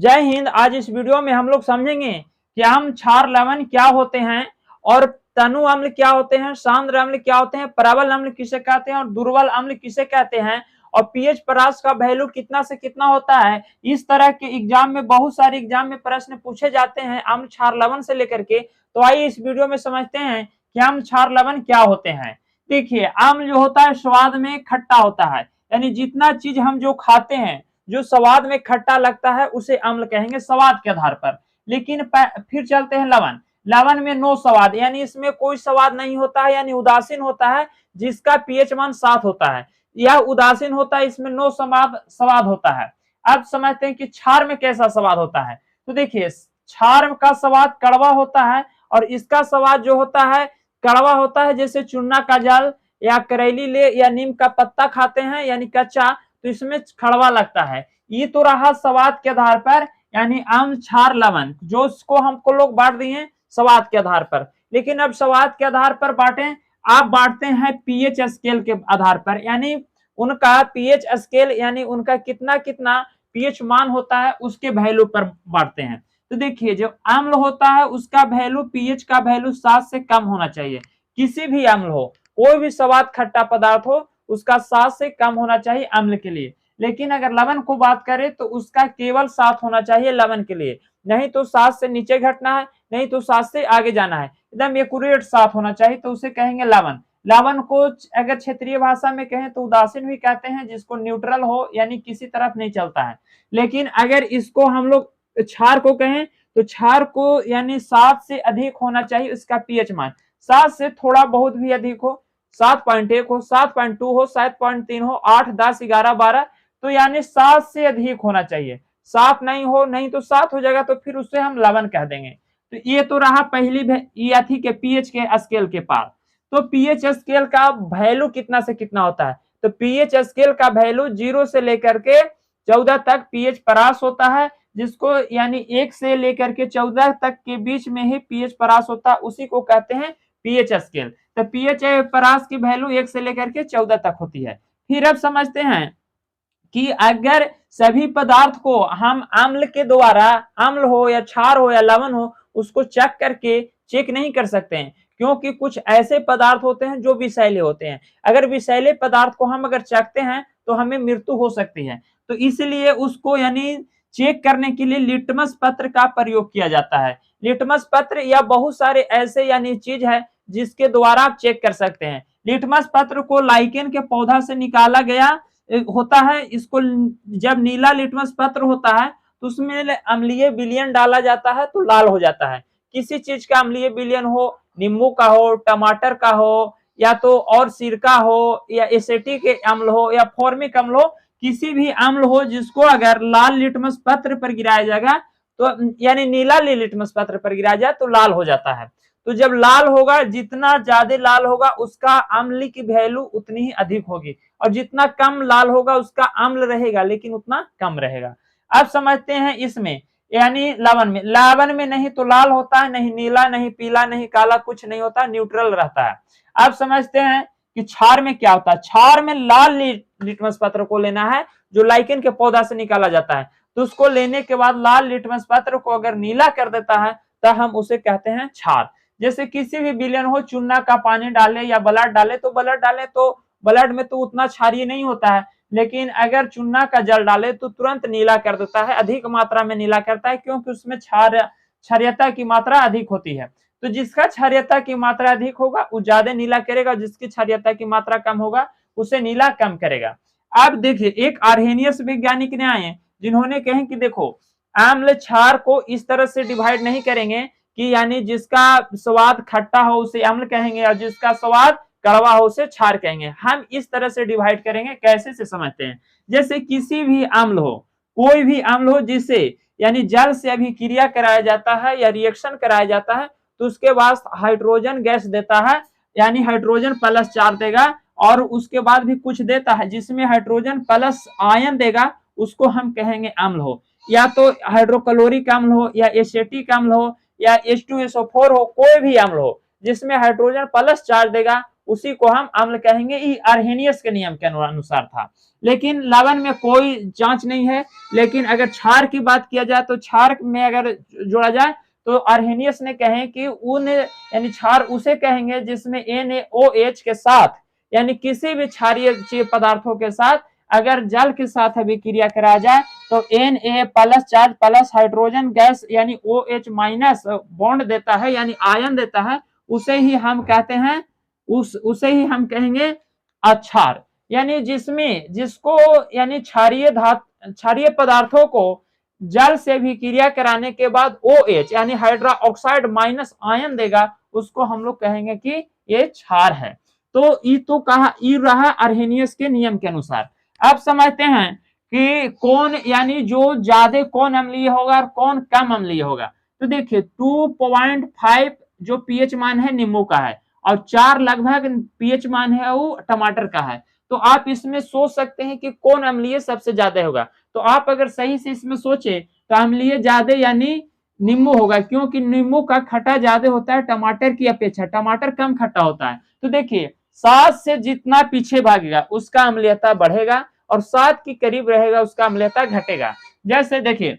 जय हिंद। आज इस वीडियो में हम लोग समझेंगे कि आम्ल, क्षार, लवण क्या होते हैं और तनु अम्ल क्या होते हैं, सांद्र अम्ल क्या होते हैं, प्रबल अम्ल किसे कहते हैं और दुर्बल अम्ल किसे कहते हैं, और पीएच परास का वैल्यू कितना से कितना होता है। इस तरह के एग्जाम में, बहुत सारे एग्जाम में प्रश्न पूछे जाते हैं आम्ल, क्षार, लवण से लेकर के। तो आइए इस वीडियो में समझते हैं कि आम्ल, क्षार, लवण क्या होते हैं। देखिए, आम्ल जो होता है स्वाद में खट्टा होता है, यानी जितना चीज हम जो खाते हैं जो स्वाद में खट्टा लगता है उसे अम्ल कहेंगे स्वाद के आधार पर। लेकिन फिर चलते हैं लवण। लवण में नो स्वाद, यानी इसमें कोई स्वाद नहीं होता है, यानी उदासीन होता है, जिसका पीएच मान 7 होता है। यह उदासीन होता है, इसमें नो स्वाद होता है। अब समझते हैं कि क्षार में कैसा स्वाद होता है। तो देखिए, क्षार का स्वाद कड़वा होता है और इसका स्वाद जो होता है कड़वा होता है। जैसे चूना का जल या करेली ले या नीम का पत्ता खाते हैं यानी कच्चा, तो इसमें कड़वा लगता है। ये तो रहा स्वाद के आधार पर, यानी आम्ल, क्षार, लवण, जो इसको हमको लोग बांट दिए स्वाद के आधार पर। लेकिन अब स्वाद के आधार पर बांटे, आप बांटते हैं पीएच स्केल के आधार पर, यानी उनका पीएच स्केल, यानी उनका कितना कितना पीएच मान होता है उसके वैल्यू पर बांटते हैं। तो देखिए, जो अम्ल होता है उसका वैल्यू, पीएच का वैल्यू 7 से कम होना चाहिए। किसी भी अम्ल हो, कोई भी स्वाद खट्टा पदार्थ हो, उसका 7 से कम होना चाहिए अम्ल के लिए। लेकिन अगर लवण को बात करें तो उसका केवल 7 होना चाहिए लवण के लिए, नहीं तो 7 से नीचे घटना है, नहीं तो 7 से आगे जाना है, एकदम एक्यूरेट 7 होना चाहिए, तो उसे कहेंगे लवण। लवण को अगर क्षेत्रीय भाषा में कहें तो उदासीन भी कहते हैं, जिसको न्यूट्रल हो, यानी किसी तरफ नहीं चलता है। लेकिन अगर इसको हम लोग क्षार को कहें तो क्षार को यानी 7 से अधिक होना चाहिए उसका पीएच मान। 7 से थोड़ा बहुत भी अधिक हो, 7.1 हो, 7.2 हो, 7.3 हो, 8, 10, 11, 12, तो यानी 7 से अधिक होना चाहिए। 7 नहीं हो, नहीं तो 7 हो जाएगा तो फिर उससे हम लवण कह देंगे। तो ये तो रहा पहली ये के पीएच के स्केल के पार। तो पीएच स्केल का वैल्यू कितना से कितना होता है, तो पीएच स्केल का वैल्यू 0 से लेकर के 14 तक पीएच परास होता है, जिसको यानी 1 से लेकर के 14 तक के बीच में ही पीएच परास होता है, उसी को कहते हैं पीएच स्केल। तो पीएच परास की वैल्यू 1 से लेकर के 14 तक होती है। फिर अब समझते हैं कि अगर सभी पदार्थ को हम अम्ल के द्वारा, अम्ल हो या क्षार हो या लवण हो, उसको चेक करके चेक नहीं कर सकते हैं, क्योंकि कुछ ऐसे पदार्थ होते हैं जो विषैले होते हैं। अगर विषैले पदार्थ को हम अगर चखते हैं तो हमें मृत्यु हो सकती है। तो इसलिए उसको यानी चेक करने के लिए लिटमस पत्र का प्रयोग किया जाता है। लिटमस पत्र या बहुत सारे ऐसे यानी चीज है जिसके द्वारा आप चेक कर सकते हैं। लिटमस पत्र को लाइकेन के पौधा से निकाला गया होता है। इसको जब नीला लिटमस पत्र होता है तो उसमें अम्लीय विलयन डाला जाता है तो लाल हो जाता है। किसी चीज का अम्लीय विलयन हो, नींबू का हो, टमाटर का हो, या तो और सिरका हो, या एसिटिक अम्ल हो, या फॉर्मिक अम्ल हो, किसी भी अम्ल हो जिसको अगर लाल लिटमस पत्र पर गिराया जाएगा तो यानी नीला लिटमस पत्र पर गिराया जाए तो लाल हो जाता है। तो जब लाल होगा, जितना ज्यादा लाल होगा उसका अम्ल की वैल्यू उतनी ही अधिक होगी, और जितना कम लाल होगा उसका अम्ल रहेगा लेकिन उतना कम रहेगा। अब समझते हैं इसमें, यानी लवण में नहीं तो लाल होता है, नहीं नीला, नहीं पीला, नहीं काला, कुछ नहीं होता, न्यूट्रल रहता है। अब समझते हैं कि क्षार में क्या होता है। क्षार में लाल लिटमस पत्र को लेना है जो लाइकेन के पौधा से निकाला जाता है, तो उसको लेने के बाद लाल लिटमस पत्र को अगर नीला कर देता है तो हम उसे कहते हैं क्षार। जैसे किसी भी विलयन हो, चूना का पानी डाले या ब्लड डाले, तो ब्लड में तो उतना क्षारीय नहीं होता है, लेकिन अगर चूना का जल डाले तो तुरंत नीला कर देता है, अधिक मात्रा में नीला करता है, क्योंकि उसमें क्षारीयता की मात्रा अधिक होती है। तो जिसका क्षारीयता की मात्रा अधिक होगा वो ज्यादा नीला करेगा, जिसकी क्षारीयता की मात्रा कम होगा उसे नीला कम करेगा। अब देखिए, एक आर्हेनियस वैज्ञानिक ने आए जिन्होंने कहे कि देखो, अम्ल क्षार को इस तरह से डिवाइड नहीं करेंगे कि यानी जिसका स्वाद खट्टा हो उसे अम्ल कहेंगे और जिसका स्वाद कड़वा हो उसे क्षार कहेंगे। हम इस तरह से डिवाइड करेंगे, कैसे से समझते हैं। जैसे किसी भी अम्ल हो, कोई भी अम्ल हो जिसे यानी जल से अभिक्रिया कराया जाता है या रिएक्शन कराया जाता है, तो उसके बाद हाइड्रोजन गैस देता है, यानी हाइड्रोजन प्लस चार्ज देगा, और उसके बाद भी कुछ देता है जिसमें हाइड्रोजन प्लस आयन देगा, उसको हम कहेंगे अम्ल हो। या तो हाइड्रोक्लोरिक अम्ल हो, या एसिटिक अम्ल हो, या H2SO4 हो, कोई भी अम्ल हो जिसमें हाइड्रोजन प्लस चार्ज देगा उसी को हम अम्ल कहेंगे। ये अर्हेनियस के नियम के अनुसार था, लेकिन लवण में कोई जांच नहीं है। लेकिन अगर क्षार की बात किया जाए तो क्षार में अगर जोड़ा जाए तो अर्हेनियस ने कहे कि उन यानी क्षार उसे कहेंगे जिसमें NaOH के साथ यानी किसी भी क्षारीय पदार्थों के साथ अगर जल के साथ अभिक्रिया कराया जाए तो Na plus charge plus hydrogen gas यानी OH माइनस बॉन्ड देता है यानी आयन देता है, उसे ही हम कहते हैं उसे ही हम कहेंगे क्षार। यानी जिसको यानी क्षारीय पदार्थों को जल से भी क्रिया कराने के बाद OH यानी हाइड्रा ऑक्साइड माइनस आयन देगा, उसको हम लोग कहेंगे कि ये क्षार है। तो ये तो कहा ये रहा अर्हेनियस के नियम के अनुसार। अब समझते हैं कि कौन यानी जो ज्यादा कौन अम्लीय होगा और कौन कम अम्लीय होगा। तो देखिए 2.5 जो पीएच मान है नींबू का है और 4 लगभग पीएच मान है वो टमाटर का है। तो आप इसमें सोच सकते हैं कि कौन अम्लीय सबसे ज्यादा होगा। तो आप अगर सही से इसमें सोचे तो अम्लीय ज्यादा यानी नींबू होगा, क्योंकि नींबू का खट्टा ज्यादा होता है टमाटर की अपेक्षा, टमाटर कम खट्टा होता है। तो देखिए 7 से जितना पीछे भागेगा उसका अम्लीयता बढ़ेगा और 7 के करीब रहेगा उसका अम्लीयता घटेगा। जैसे देखिए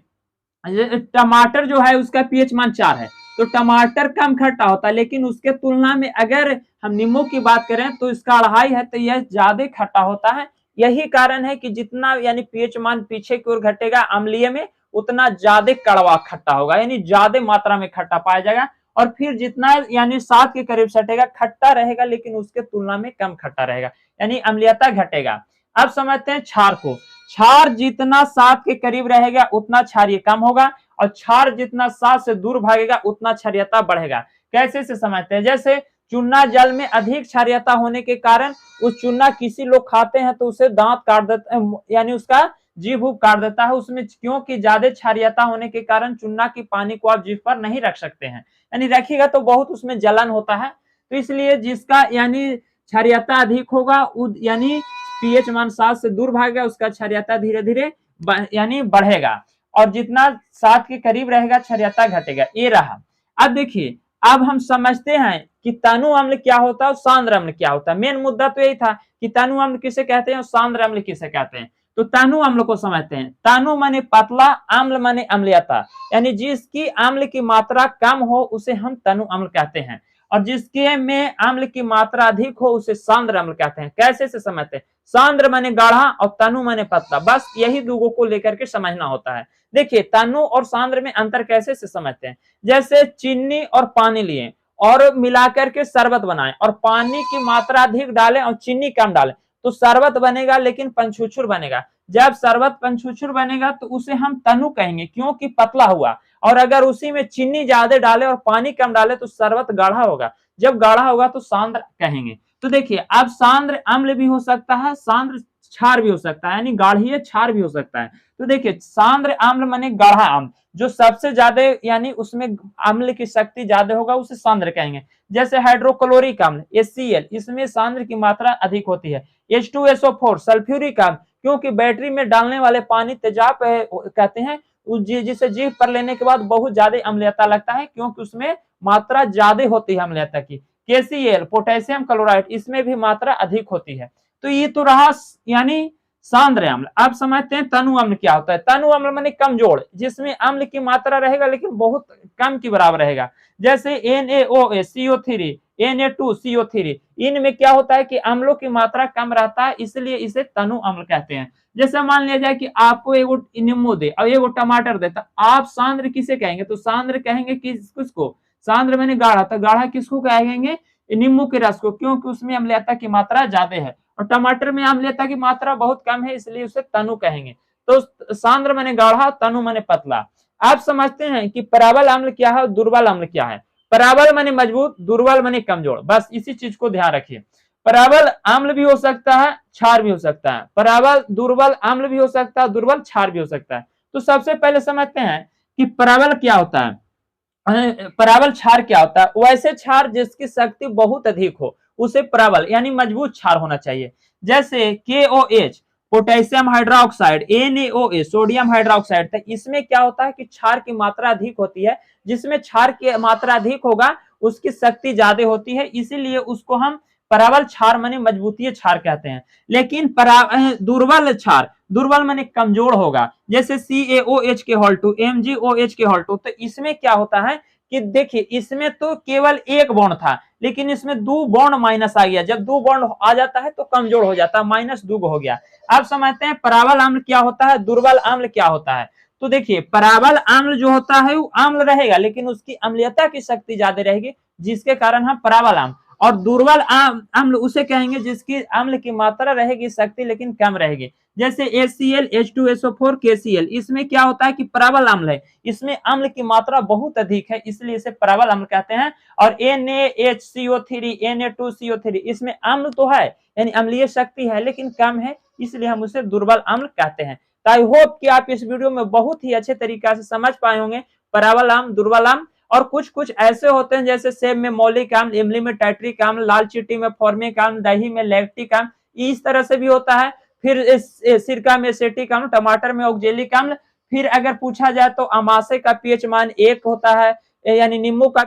टमाटर जो है उसका पीएच मान 4 है तो टमाटर कम खट्टा होता है, लेकिन उसके तुलना में अगर हम नींबू की बात करें तो इसका 2.5 है तो यह ज्यादा खट्टा होता है। यही कारण है कि जितना यानी पीएच मान पीछे की ओर घटेगा अम्लीय में उतना ज्यादा कड़वा खट्टा होगा, यानी ज्यादा मात्रा में खट्टा पाया जाएगा। और फिर जितना यानी 7 के करीब सटेगा खट्टा रहेगा लेकिन उसके तुलना में कम खट्टा रहेगा, यानी अम्लीयता घटेगा। अब समझते हैं क्षार को। क्षार जितना 7 के करीब रहेगा उतना क्षारीय कम होगा और क्षार जितना 7 से दूर भागेगा उतना क्षारीयता बढ़ेगा। कैसे से समझते हैं, जैसे चूना जल में अधिक क्षारीयता होने के कारण उस चूना किसी लोग खाते हैं तो उसे दांत काट देते हैं यानी उसका जीभ काट देता है उसमें, क्योंकि ज्यादा क्षारीयता होने के कारण चूना की पानी को आप जीभ पर नहीं रख सकते हैं, यानी रखिएगा तो बहुत उसमें जलन होता है। तो इसलिए जिसका यानी क्षारीयता अधिक होगा यानी पीएच मान 7 से दूर भागेगा उसका क्षारीयता धीरे धीरे यानी बढ़ेगा और जितना 7 के करीब रहेगा क्षारीयता घटेगा। ये रहा। अब देखिए अब हम समझते हैं कि तनु अम्ल क्या होता है और सांद्र अम्ल क्या होता है। मेन मुद्दा तो यही था कि तनु अम्ल किसे कहते हैं और सांद्र अम्ल किसे कहते हैं। तो तनु अम्ल को समझते हैं। तनु माने पतला, अम्ल माने अम्लीयता, यानी जिसकी अम्ल की मात्रा कम हो उसे हम तनु अम्ल कहते हैं और जिसके में अम्ल की मात्रा अधिक हो उसे सांद्र अम्ल कहते हैं। कैसे से समझते हैं, सांद्र माने गाढ़ा और तनु माने पतला, बस यही दूगों को लेकर के समझना होता है। देखिए तनु और सांद्र में अंतर कैसे से समझते हैं, जैसे चीनी और पानी लिए और मिलाकर के शरबत बनाएं और पानी की मात्रा अधिक डालें और चीनी कम डालें तो शरबत बनेगा लेकिन पंचुछुर बनेगा। जब शरबत पंचुछुर बनेगा तो उसे हम तनु कहेंगे क्योंकि पतला हुआ, और अगर उसी में चीनी ज्यादा डाले और पानी कम डाले तो शरबत गाढ़ा होगा, जब गाढ़ा होगा तो सांद्र कहेंगे। तो देखिए अब सांद्र अम्ल भी हो सकता है, सांद्र क्षार भी हो सकता है, यानी गाढ़ीय क्षार भी हो सकता है। तो देखिए सांद्र अम्ल माने गाढ़ा अम्ल, जो सबसे ज्यादा यानी उसमें अम्ल की शक्ति ज्यादा होगा उसे सांद्र कहेंगे। जैसे हाइड्रोक्लोरिक अम्ल HCl, इसमें सांद्र की मात्रा अधिक होती है। H2SO4 सल्फ्यूरिक अम्ल, क्योंकि बैटरी में डालने वाले पानी तेजाब कहते हैं जिसे जीभ पर लेने के बाद बहुत ज्यादा अम्लीयता लगता है क्योंकि उसमें मात्रा ज्यादा होती है अम्लीयता की। KCl पोटेशियम क्लोराइड, इसमें भी मात्रा अधिक होती है। तो ये तो रहा यानी सांद्र अम्ल। अब समझते हैं तनु अम्ल क्या होता है। तनु अम्ल माने कमजोर, जिसमें अम्ल की मात्रा रहेगा लेकिन बहुत कम की बराबर रहेगा। जैसे NaOH CO3 Na2CO3, इनमें क्या होता है कि अम्लों की मात्रा कम रहता है, इसलिए इसे तनु अम्ल कहते हैं। जैसे मान लिया जाए कि आपको एगो नींबू दे और एगो टमाटर दे, तो आप सांद्र किसे कहेंगे, तो सांद्र कहेंगे किसको, सांद्र मैंने गाढ़ा, तो गाढ़ा किसको कहेंगे, नींबू के रस को, क्योंकि उसमें अम्लीयता की मात्रा ज्यादा है और टमाटर में अम्लीयता की मात्रा बहुत कम है इसलिए उसे तनु कहेंगे। तो सांद्र माने गाढ़ा, तनु माने पतला। आप समझते हैं कि प्रबल अम्ल क्या है और दुर्बल अम्ल क्या है। प्रबल माने मजबूत, दुर्बल माने कमजोर, बस इसी चीज को ध्यान रखिए। प्रबल अम्ल भी हो सकता है, क्षार भी हो सकता है, प्रबल दुर्बल अम्ल भी हो सकता है, दुर्बल क्षार भी हो सकता है। तो सबसे पहले समझते हैं कि प्रबल क्या होता है, प्रबल क्षार क्या होता है। वैसे क्षार जिसकी शक्ति बहुत अधिक हो उसे प्रबल यानी मजबूत क्षार होना चाहिए। जैसे KOH potassium hydroxide, NaOH sodium hydroxide, तो इसमें क्या होता है कि क्षार की मात्रा अधिक होती है। जिसमें क्षार की मात्रा अधिक होगा उसकी शक्ति ज्यादा होती है, इसीलिए उसको हम प्रबल क्षार माने मजबूतीय क्षार कहते हैं। लेकिन दुर्बल क्षार, दुर्बल माने कमजोर होगा, जैसे CaOH के होल टू, MgOH के होल टू। तो इसमें क्या होता है कि देखिए इसमें तो केवल एक बॉन्ड था, लेकिन इसमें दो बॉन्ड माइनस आ गया। जब दो बॉन्ड आ जाता है तो कमजोर हो जाता है, -2 हो गया। अब समझते हैं प्रबल अम्ल क्या होता है, दुर्बल अम्ल क्या होता है। तो देखिए प्रबल अम्ल जो होता है वो अम्ल रहेगा, लेकिन उसकी अम्लीयता की शक्ति ज्यादा रहेगी, जिसके कारण हम प्रबल अम्ल। और दुर्बल अम्ल उसे कहेंगे जिसकी अम्ल की मात्रा रहेगी शक्ति लेकिन कम रहेगी, जैसे HCl, H2SO4, KCl। इसमें क्या होता है कि प्रबल अम्ल है, इसमें अम्ल की मात्रा बहुत अधिक है, इसलिए इसे प्रबल अम्ल कहते हैं। और NaHCO3, Na2CO3, इसमें अम्ल तो है यानी अम्लीय शक्ति है लेकिन कम है, इसलिए हम उसे दुर्बल अम्ल कहते हैं। तो आई होप कि आप इस वीडियो में बहुत ही अच्छे तरीके से समझ पाए होंगे प्रबल अम्ल, दुर्बल अम्ल। और कुछ कुछ ऐसे होते हैं जैसे सेब में मौलिक अम्ल, इमली में टाइट्रिक अम्ल, लाल चींटी में फॉर्मिक अम्ल, दही में लैक्टिक अम्ल, इस तरह से भी होता है। फिर सिरका में एसिटिक अम्ल, टमाटर में ऑक्जेलिक अम्ल। फिर अगर पूछा जाए तो अमाशय का पीएच मान 1 होता है, यानी नींबू का